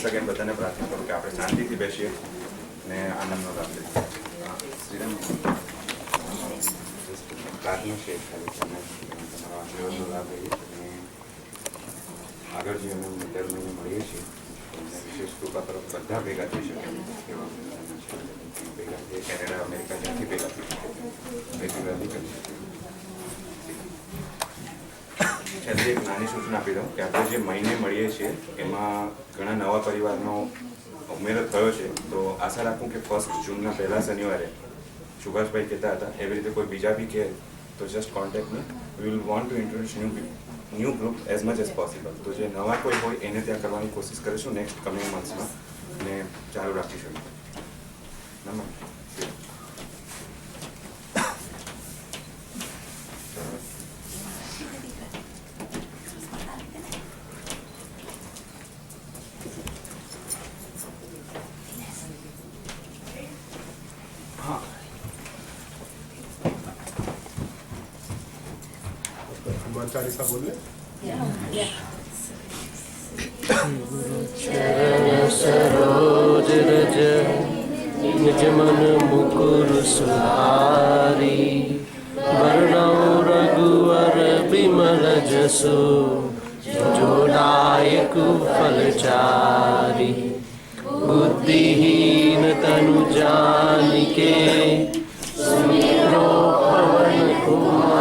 Once again બધાને પ્રાર્થના કરું કે આપણે શાંતિથી બેસીએ ને આનંદનો લાભ લઈએ. શ્રીરામ પ્રાર્થના છે ખાલી તમે તમારો આશીર્વાદનો લાભ લઈએ અને આગળ જે અમે દર મહિને મળીએ છીએ વિશેષ કૃપા તરફ બધા ભેગા થઈ શકે એવા ભેગા થઈ કેનેડા અમેરિકા જ્યાંથી ભેગા થઈ શકે રેગ્યુલરલી કરી શકે. છેલ્લે એક નાની સૂચના આપી દઉં કે આપણે જે મહિને મળીએ છીએ એમાં ઘણા નવા પરિવારનો ઉમેરો થયો છે. તો આશા રાખું કે 1 જૂનના પહેલા શનિવારે સુભાષભાઈ કહેતા હતા એવી રીતે કોઈ બીજા બી કહે તો just contact me. We will want to introduce new group as much as possible. તો જે નવા કોઈ હોય એને ત્યાં કરવાની કોશિશ કરીશું નેક્સ્ટ કમિંગ મંથ્સમાં ને ચાલુ રાખીશું. નમસ્તે. चालीसा बोले चरण सरोज रज निज मन मुकुर सुधारी वर्णौ रघुवर बिमल जसु जोदायक फलचारी बुद्धिहीन तनु जानिके सुमिरो पवन कुमार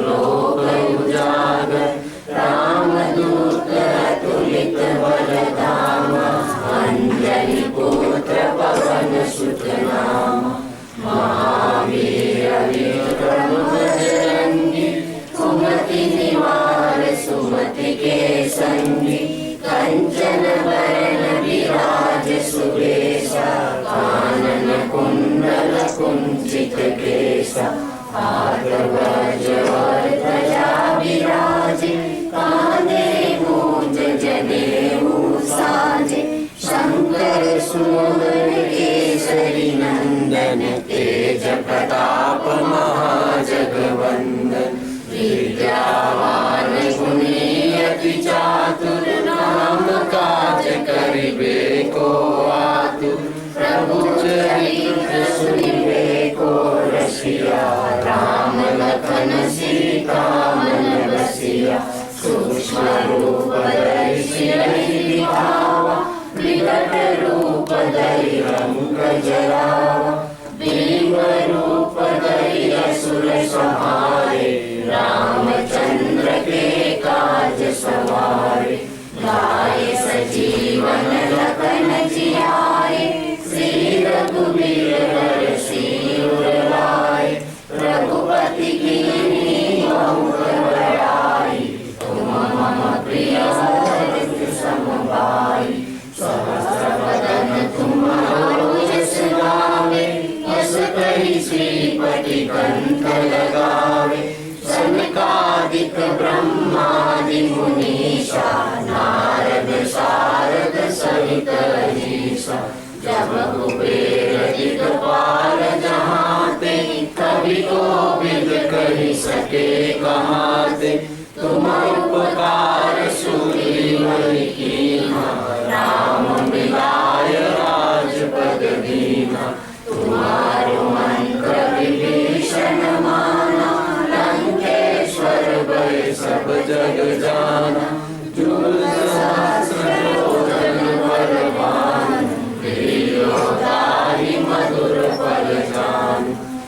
लोक उजागर रामदूत अतुलित बलधाम अंजलि पुत्र पवन सुत नाम महावीर विक्रम बजरंगी सुमति निवार सुमति के संगी कंचन वरण विराज सुरेशा कानन कुंडल कुंचित केशा ध्वजा विराजे कांधे मूंज जनेऊ साजे शंकर सुवन केसरी नंदन तेज प्रताप महाजगवंदन विद्यावान गुणी अति चातुर नाम काज करिबे को आतुर प्रभु चरित्र सुनिबे को रसिया राम लखन सीता मन बसिया सूक्ष्म रूप धरि सिरहि दिखावा विकट रूप धरि रंग जरावा भीम रूप धरि असुर संहारे रामचंद्र के काज सवारे लाए सजीवन लखन जियाए श्री रघुवीर हर सिर लाए रघुपति की बहुत बड़ाई तुम मम प्रिय भरत सम भाई सहस्र बदन तुम्हारो यश गावे यश कहि श्रीपति कंठ लगावे सनकादिक ब्रह्मादि मुनीषा नारद शारद सहित अहीसा जब कुबेर दिगपाल जहाते कवि कोविद कहि सके कहाते तुम उपकार सुग्रीव कीन्हा राम मिलाय राजपद दीन्हा तुम्हारो मंत्र विभीषण माना लंकेश्वर भय सब जग जाना जुल सहस्र योजन बलवान वीरोदाहि मधुर फल जान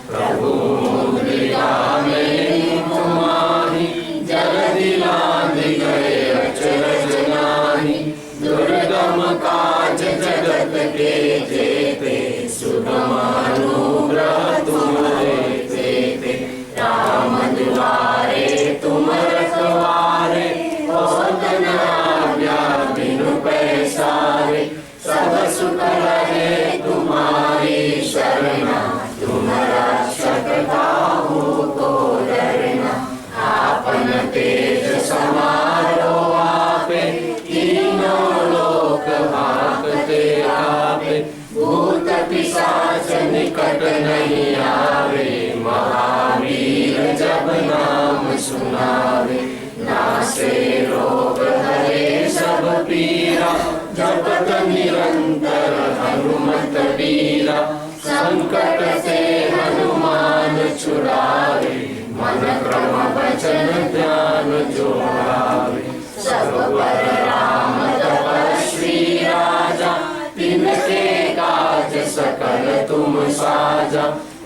प्रभु मुद्रिका में तुम्हारी जल्दी लांघ गए अचरज नाहि दुर्गम काज जगत के जेते सुगम अनुग्रह तुम्हारे तेते राम दुआरे तुम रखवारे बहुत न आज्ञा बिनु पैसारे सब सुख रहे तुम्हारी शरणा तुम रक्षक काहू को डरना आपन तेज समारो आपे तीनों संकट नहीं आवे, महावीर जब नाम सुनावे। नासे रोग हरे सब पीरा, जपत निरंतर हनुमत बीरा। संकट से हनुमान छुड़ावे, मन क्रम वचन ध्यान जो लावे। सब पर राम तपस्वी राजा, तिनके काज सकल तुम साजा।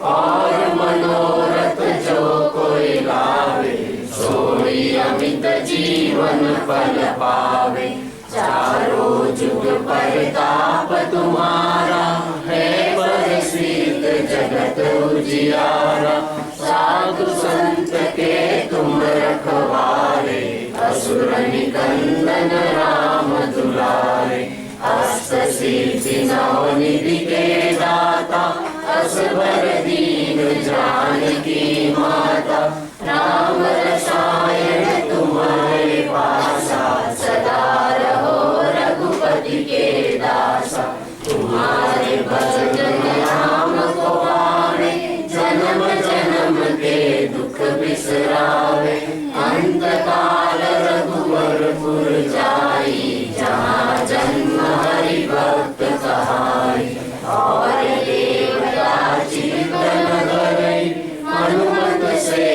और मनोरथ जो कोई लावे, सोई अमित जीवन फल पावे। चारों जुग परताप तुम्हारा, है प्रसिद्ध जगत उजियारा। साधु संत के तुम रखवारे, असुर निकंदन राम दुलारे। अष्ट सिद्धि नौ निधि के दाता, असबर दीन जानकी माता। राम रसायन तुम्हारे पासा, सदा रहो रघुपति के दासा। तुम्हारे भजन राम को पावे, जन्म जन्म के दुख बिसरावे। अंत काल रघुवरपुर जाई, जहाँ जन्म हरि भक्त कहाई। और देवता चिंतन करई, हनुमत से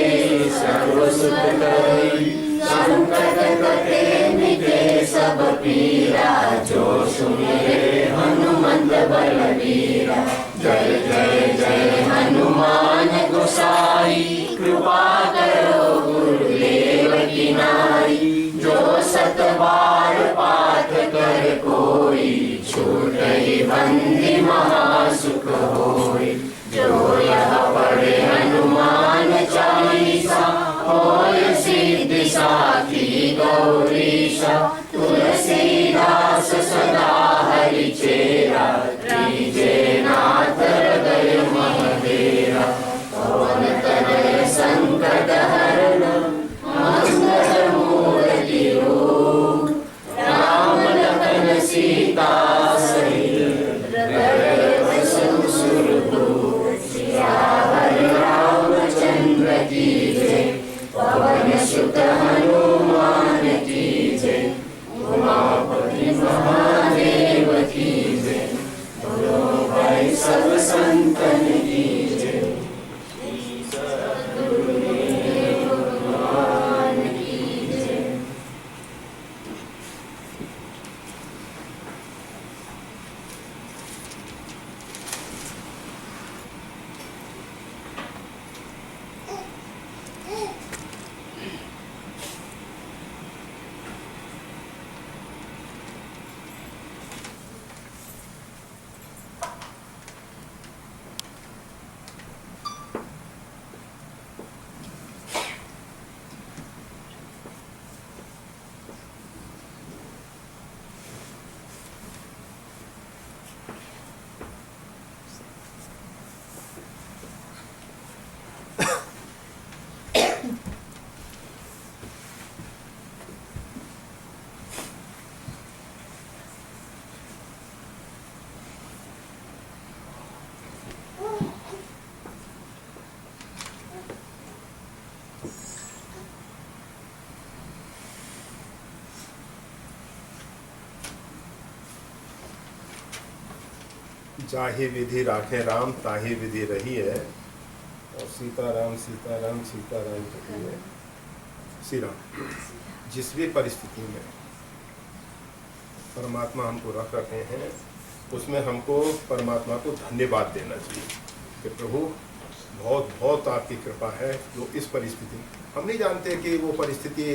सर्व सुख करई। संकट कटे मिटे सब पीरा, जो सुमिरे हनुमत बलबीरा। जय जय जय हनुमान गोसाई, कृपा करो गुरुदेव की नाई। जो सत बार पाठ कर कोई, छूटहि बंदी महासुख होई। जो यह पढ़े हनुमान चालीसा, होय सिद्धि साखी गौरीशा। तुलसीदास सदा हरि चेरा, कीजे नाथ हृदय महदेरा। पवन तनय संकट हरण, मंगल मूर्ति रूप। राम लखन सीता सहित, हृदय बसु सुरभूप। सियावर रामचंद्र की जय, पवन सुत हनुमान की जय। उमापति महादेव की जय, बोलो भाई सब संतन की जय। सद्गुरुदेव भगवान की जय। जाहि विधि राखे राम, ताहि विधि रही है। और सीताराम सीताराम सीताराम जपी है। श्री राम। जिस भी परिस्थिति में परमात्मा हमको रख रखे हैं, उसमें हमको परमात्मा को धन्यवाद देना चाहिए कि प्रभु बहुत बहुत आपकी कृपा है जो इस परिस्थिति, हम नहीं जानते कि वो परिस्थिति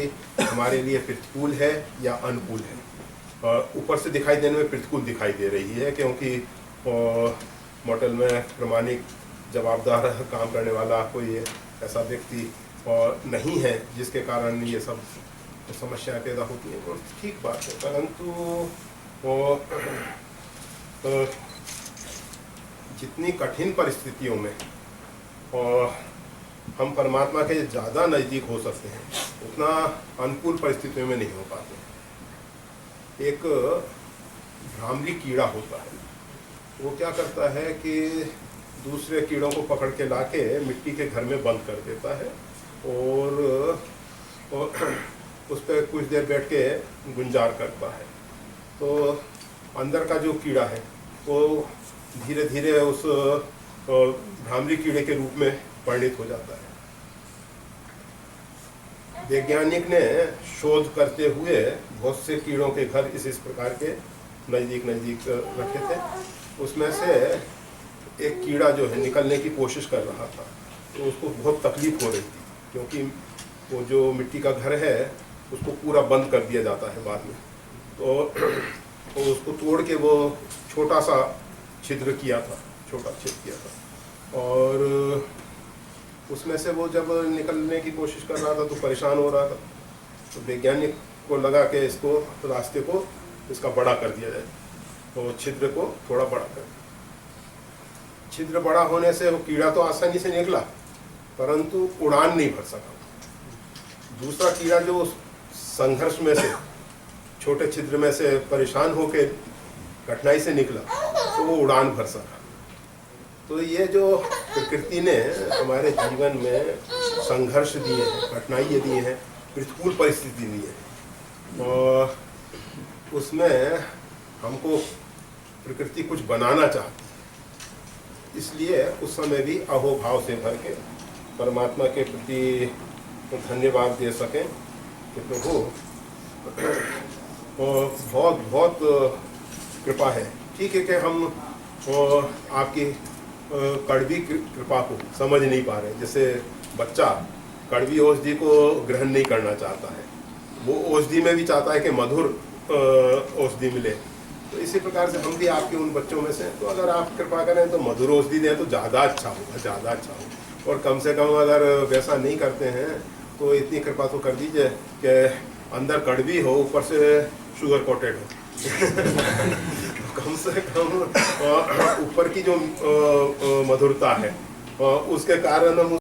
हमारे लिए प्रतिकूल है या अनुकूल है। ऊपर से दिखाई देने में प्रतिकूल दिखाई दे रही है, क्योंकि मॉडल में प्रमाणिक जवाबदार काम करने वाला कोई ऐसा व्यक्ति नहीं है जिसके कारण ये सब समस्याएं पैदा होती हैं। तो ठीक बात है, परंतु जितनी कठिन परिस्थितियों में हम परमात्मा के ज़्यादा नज़दीक हो सकते हैं, उतना अनुकूल परिस्थितियों में नहीं हो पाते। एक भ्रामरी कीड़ा होता है, वो क्या करता है कि दूसरे कीड़ों को पकड़ के लाके मिट्टी के घर में बंद कर देता है और उस पर कुछ देर बैठ के गुंजार करता है। तो अंदर का जो कीड़ा है वो धीरे धीरे उस भ्रामरी कीड़े के रूप में परिणित हो जाता है। वैज्ञानिक ने शोध करते हुए बहुत से कीड़ों के घर इस प्रकार के नज़दीक नज़दीक रखे थे। उसमें से एक कीड़ा जो है निकलने की कोशिश कर रहा था, तो उसको बहुत तकलीफ हो रही थी, क्योंकि वो जो मिट्टी का घर है उसको पूरा बंद कर दिया जाता है बाद में। तो उसको तोड़ के वो छोटा सा छिद्र किया था, छोटा छिद्र किया था, और उसमें से वो जब निकलने की कोशिश कर रहा था तो परेशान हो रहा था। तो वैज्ञानिक को लगा कि इसको रास्ते को इसका बड़ा कर दिया जाए, तो छिद्र को थोड़ा बड़ा कर दिया। छिद्र बड़ा होने से वो कीड़ा तो आसानी से निकला, परंतु उड़ान नहीं भर सका। दूसरा कीड़ा जो संघर्ष में से छोटे छिद्र में से परेशान होकर कठिनाई से निकला, तो वो उड़ान भर सका। तो ये जो प्रकृति ने हमारे जीवन में संघर्ष दिए हैं, कठिनाइयाँ दी हैं, प्रतिकूल परिस्थिति दी है, और उसमें हमको प्रकृति कुछ बनाना चाहती है। इसलिए उस समय भी अहोभाव से भर के परमात्मा के प्रति धन्यवाद दे सकें कि प्रभु बहुत बहुत कृपा है। ठीक है कि हम आपकी कड़वी कृपा को समझ नहीं पा रहे। जैसे बच्चा कड़वी औषधि को ग्रहण नहीं करना चाहता है, वो औषधि में भी चाहता है कि मधुर औषधि मिले। तो इसी प्रकार से हम भी आपके उन बच्चों में से, तो अगर आप कृपा करें तो मधुर औषधि दें तो ज़्यादा अच्छा होगा, ज़्यादा अच्छा होगा। और कम से कम अगर वैसा नहीं करते हैं तो इतनी कृपा तो कर दीजिए कि अंदर कड़वी हो, ऊपर से शुगर कोटेड हो। कम से कम ऊपर की जो मधुरता है उसके कारण हम